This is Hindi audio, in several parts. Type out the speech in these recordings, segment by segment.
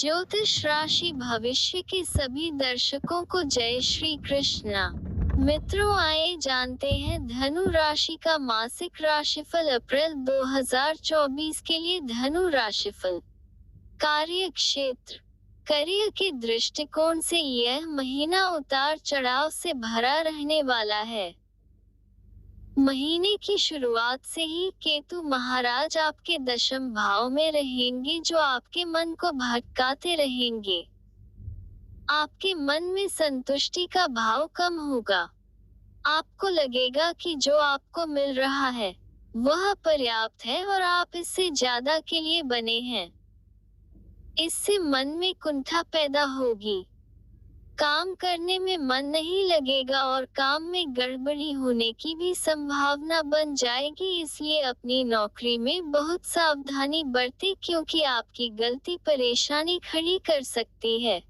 ज्योतिष राशि भविष्य के सभी दर्शकों को जय श्री कृष्णा। मित्रों, आइए जानते हैं धनु राशि का मासिक राशिफल अप्रैल 2024 के लिए। धनु राशिफल। कार्य क्षेत्र। करियर के दृष्टिकोण से यह महीना उतार चढ़ाव से भरा रहने वाला है। महीने की शुरुआत से ही केतु महाराज आपके दशम भाव में रहेंगे, जो आपके मन को भटकाते रहेंगे। आपके मन में संतुष्टि का भाव कम होगा। आपको लगेगा कि जो आपको मिल रहा है वह पर्याप्त है और आप इससे ज्यादा के लिए बने हैं। इससे मन में कुंठा पैदा होगी। काम करने में मन नहीं लगेगा और काम में गड़बड़ी होने की भी संभावना बन जाएगी, इसलिए अपनी नौकरी में बहुत सावधानी बरतें, क्योंकि आपकी गलती परेशानी खड़ी कर सकती है।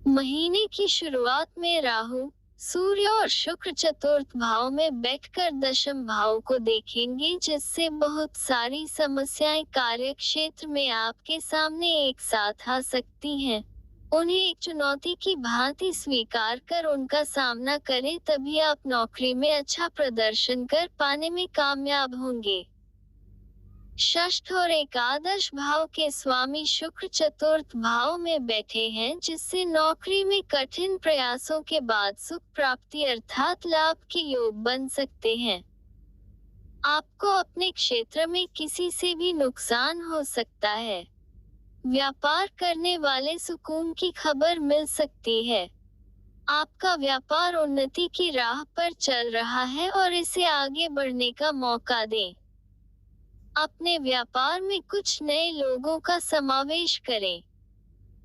महीने की शुरुआत में राहु, सूर्य और शुक्र चतुर्थ भाव में बैठकर दशम भाव को देखेंगे, जिससे बहुत सारी समस्याएं कार्य क्षेत्र में आपके सामने एक साथ आ सकती हैं। उन्हें एक चुनौती की भांति स्वीकार कर उनका सामना करें, तभी आप नौकरी में अच्छा प्रदर्शन कर पाने में कामयाब होंगे। षष्ठ और एकादश भाव के स्वामी शुक्र चतुर्थ भाव में बैठे हैं, जिससे नौकरी में कठिन प्रयासों के बाद सुख प्राप्ति अर्थात लाभ के योग बन सकते हैं। आपको अपने क्षेत्र में किसी से भी नुकसान हो सकता है। व्यापार करने वाले सुकून की खबर मिल सकती है। आपका व्यापार उन्नति की राह पर चल रहा है और इसे आगे बढ़ने का मौका दें। अपने व्यापार में कुछ नए लोगों का समावेश करें।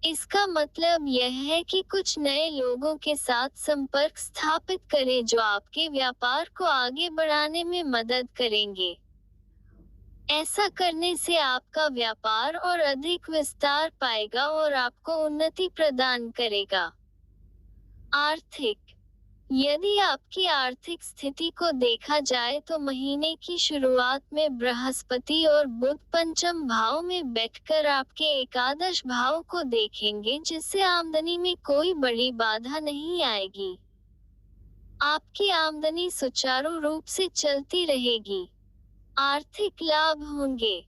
इसका मतलब यह है कि कुछ नए लोगों के साथ संपर्क स्थापित करें, जो आपके व्यापार को आगे बढ़ाने में मदद करेंगे। ऐसा करने से आपका व्यापार और अधिक विस्तार पाएगा और आपको उन्नति प्रदान करेगा। आर्थिक। यदि आपकी आर्थिक स्थिति को देखा जाए तो महीने की शुरुआत में बृहस्पति और बुध पंचम भाव में बैठकर आपके एकादश भाव को देखेंगे, जिससे आमदनी में कोई बड़ी बाधा नहीं आएगी। आपकी आमदनी सुचारू रूप से चलती रहेगी। आर्थिक लाभ होंगे।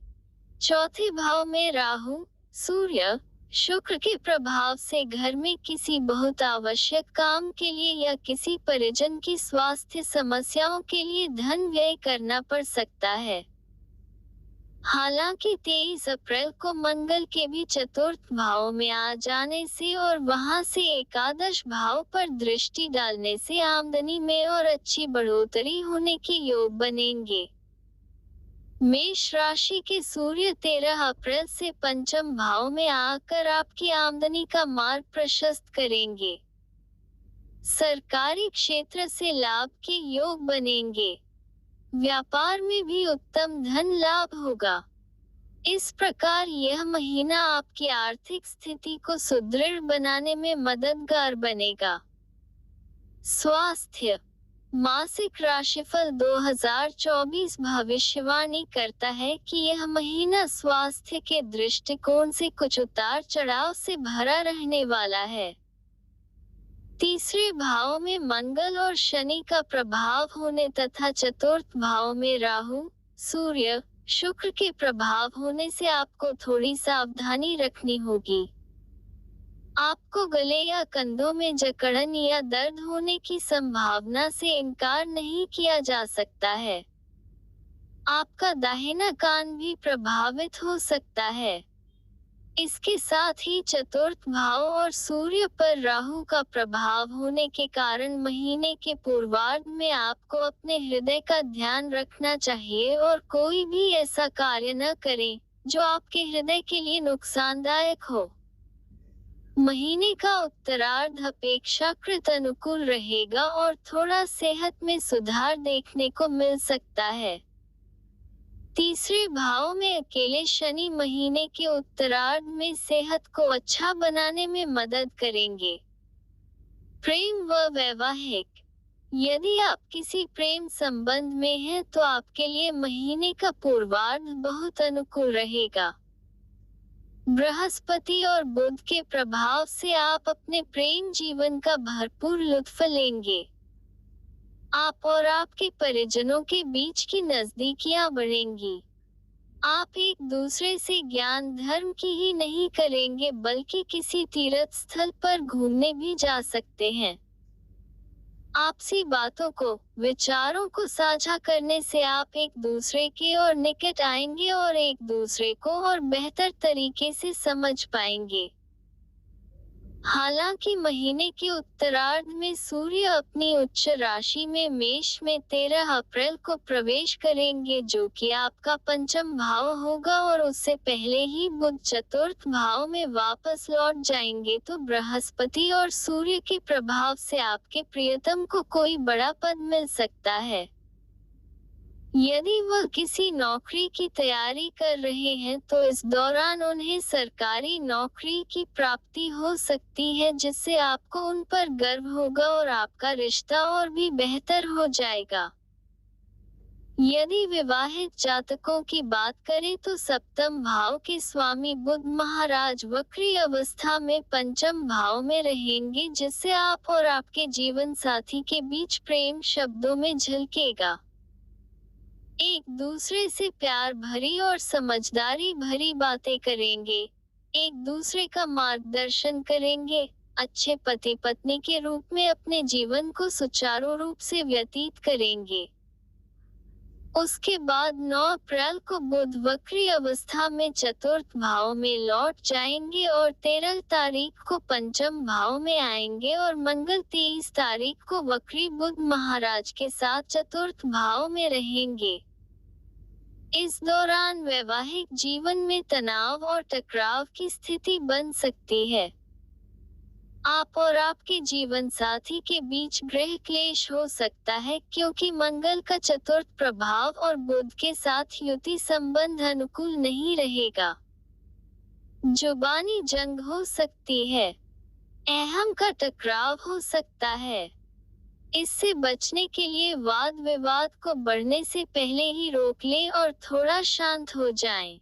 चौथे भाव में राहु, सूर्य, शुक्र के प्रभाव से घर में किसी बहुत आवश्यक काम के लिए या किसी परिजन की स्वास्थ्य समस्याओं के लिए धन व्यय करना पड़ सकता है। हालांकि 23 अप्रैल को मंगल के भी चतुर्थ भाव में आ जाने से और वहां से एकादश भाव पर दृष्टि डालने से आमदनी में और अच्छी बढ़ोतरी होने के योग बनेंगे। मेष राशि के सूर्य 13 अप्रैल से पंचम भाव में आकर आपकी आमदनी का मार्ग प्रशस्त करेंगे। सरकारी क्षेत्र से लाभ के योग बनेंगे। व्यापार में भी उत्तम धन लाभ होगा। इस प्रकार यह महीना आपकी आर्थिक स्थिति को सुदृढ़ बनाने में मददगार बनेगा। स्वास्थ्य। मासिक राशिफल 2024 भविष्यवाणी करता है कि यह महीना स्वास्थ्य के दृष्टिकोण से कुछ उतार चढ़ाव से भरा रहने वाला है। तीसरे भाव में मंगल और शनि का प्रभाव होने तथा चतुर्थ भाव में राहु, सूर्य, शुक्र के प्रभाव होने से आपको थोड़ी सावधानी रखनी होगी। आपको गले या कंधों में जकड़न या दर्द होने की संभावना से इनकार नहीं किया जा सकता है। आपका दाहिना कान भी प्रभावित हो सकता है। इसके साथ ही चतुर्थ भाव और सूर्य पर राहु का प्रभाव होने के कारण महीने के पूर्वार्ध में आपको अपने हृदय का ध्यान रखना चाहिए और कोई भी ऐसा कार्य न करें जो आपके हृदय के लिए नुकसानदायक हो। महीने का उत्तरार्ध अपेक्षाकृत अनुकूल रहेगा और थोड़ा सेहत में सुधार देखने को मिल सकता है। तीसरे भाव में अकेले शनि महीने के उत्तरार्ध में सेहत को अच्छा बनाने में मदद करेंगे। प्रेम व वैवाहिक। यदि आप किसी प्रेम संबंध में हैं तो आपके लिए महीने का पूर्वार्ध बहुत अनुकूल रहेगा। बृहस्पति और बुध के प्रभाव से आप अपने प्रेम जीवन का भरपूर लुत्फ लेंगे। आप और आपके परिजनों के बीच की नजदीकियां बढ़ेंगी। आप एक दूसरे से ज्ञान धर्म की ही नहीं करेंगे बल्कि किसी तीर्थ स्थल पर घूमने भी जा सकते हैं। आपसी बातों को, विचारों को साझा करने से आप एक दूसरे के और निकट आएंगे और एक दूसरे को और बेहतर तरीके से समझ पाएंगे। हालांकि महीने के उत्तरार्ध में सूर्य अपनी उच्च राशि में मेष में 13 अप्रैल को प्रवेश करेंगे जो कि आपका पंचम भाव होगा और उससे पहले ही बुध चतुर्थ भाव में वापस लौट जाएंगे तो बृहस्पति और सूर्य के प्रभाव से आपके प्रियतम को कोई बड़ा पद मिल सकता है। यदि वह किसी नौकरी की तैयारी कर रहे हैं तो इस दौरान उन्हें सरकारी नौकरी की प्राप्ति हो सकती है जिससे आपको उन पर गर्व होगा और आपका रिश्ता और भी बेहतर हो जाएगा। यदि विवाहित जातकों की बात करें तो सप्तम भाव के स्वामी बुध महाराज वक्री अवस्था में पंचम भाव में रहेंगे जिससे आप और आपके जीवन साथी के बीच प्रेम शब्दों में झलकेगा। एक दूसरे से प्यार भरी और समझदारी भरी बातें करेंगे, एक दूसरे का मार्गदर्शन करेंगे, अच्छे पति पत्नी के रूप में अपने जीवन को सुचारू रूप से व्यतीत करेंगे। उसके बाद 9 अप्रैल को बुध वक्री अवस्था में चतुर्थ भाव में लौट जाएंगे और 13 तारीख को पंचम भाव में आएंगे और मंगल 23 तारीख को वक्री बुध महाराज के साथ चतुर्थ भाव में रहेंगे। इस दौरान वैवाहिक जीवन में तनाव और टकराव की स्थिति बन सकती है। आप और आपके जीवन साथी के बीच गृह क्लेश हो सकता है क्योंकि मंगल का चतुर्थ प्रभाव और बुध के साथ युति संबंध अनुकूल नहीं रहेगा। जुबानी जंग हो सकती है। अहम का टकराव हो सकता है। इससे बचने के लिए वाद विवाद को बढ़ने से पहले ही रोक लें और थोड़ा शांत हो जाएं।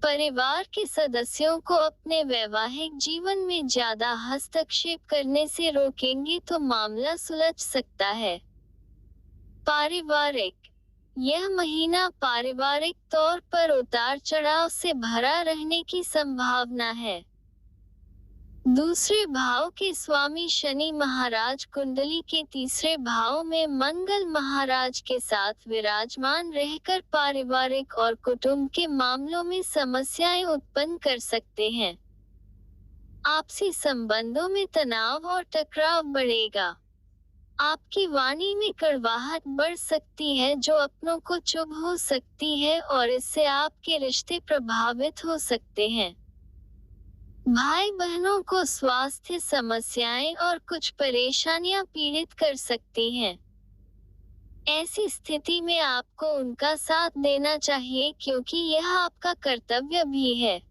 परिवार के सदस्यों को अपने वैवाहिक जीवन में ज्यादा हस्तक्षेप करने से रोकेंगे तो मामला सुलझ सकता है। पारिवारिक, यह महीना पारिवारिक तौर पर उतार चढ़ाव से भरा रहने की संभावना है। दूसरे भाव के स्वामी शनि महाराज कुंडली के तीसरे भाव में मंगल महाराज के साथ विराजमान रहकर पारिवारिक और कुटुंब के मामलों में समस्याएं उत्पन्न कर सकते हैं। आपसी संबंधों में तनाव और टकराव बढ़ेगा। आपकी वाणी में कड़वाहट बढ़ सकती है जो अपनों को चुभ हो सकती है और इससे आपके रिश्ते प्रभावित हो सकते हैं। भाई बहनों को स्वास्थ्य समस्याएं और कुछ परेशानियां पीड़ित कर सकती हैं। ऐसी स्थिति में आपको उनका साथ देना चाहिए क्योंकि यह आपका कर्तव्य भी है।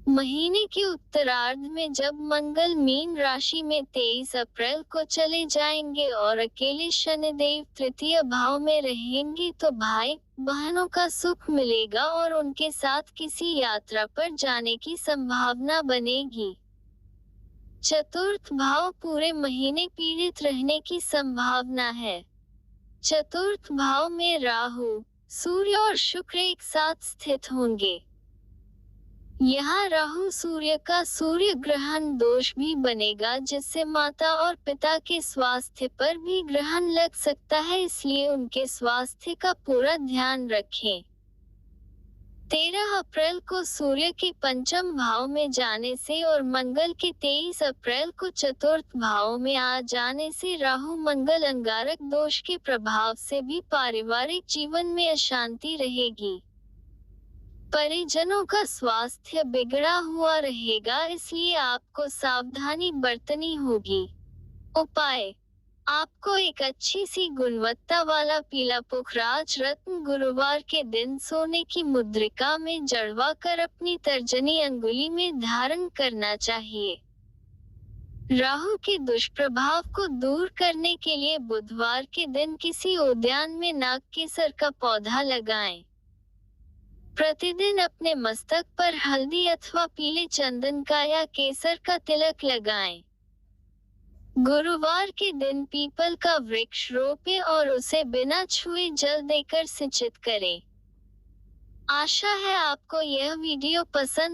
महीने के उत्तरार्ध में जब मंगल मीन राशि में 23 अप्रैल को चले जाएंगे और अकेले शनिदेव तृतीय भाव में रहेंगे तो भाई बहनों का सुख मिलेगा और उनके साथ किसी यात्रा पर जाने की संभावना बनेगी। चतुर्थ भाव पूरे महीने पीड़ित रहने की संभावना है। चतुर्थ भाव में राहु, सूर्य और शुक्र एक साथ स्थित होंगे। यहाँ राहु सूर्य का सूर्य ग्रहण दोष भी बनेगा जिससे माता और पिता के स्वास्थ्य पर भी ग्रहण लग सकता है, इसलिए उनके स्वास्थ्य का पूरा ध्यान रखें। 13 अप्रैल को सूर्य के पंचम भाव में जाने से और मंगल के 23 अप्रैल को चतुर्थ भाव में आ जाने से राहु मंगल अंगारक दोष के प्रभाव से भी पारिवारिक जीवन में अशांति रहेगी। परिजनों का स्वास्थ्य बिगड़ा हुआ रहेगा, इसलिए आपको सावधानी बरतनी होगी। उपाय, आपको एक अच्छी सी गुणवत्ता वाला पीला पुखराज रत्न गुरुवार के दिन सोने की मुद्रिका में जड़वा कर अपनी तर्जनी अंगुली में धारण करना चाहिए। राहु के दुष्प्रभाव को दूर करने के लिए बुधवार के दिन किसी उद्यान में नागकेसर का पौधा लगाएं। प्रतिदिन अपने मस्तक पर हल्दी अथवा पीले चंदन का या केसर का तिलक लगाएं। गुरुवार के दिन पीपल का वृक्ष रोपें और उसे बिना छुए जल देकर सिंचित करें। आशा है आपको यह वीडियो पसंद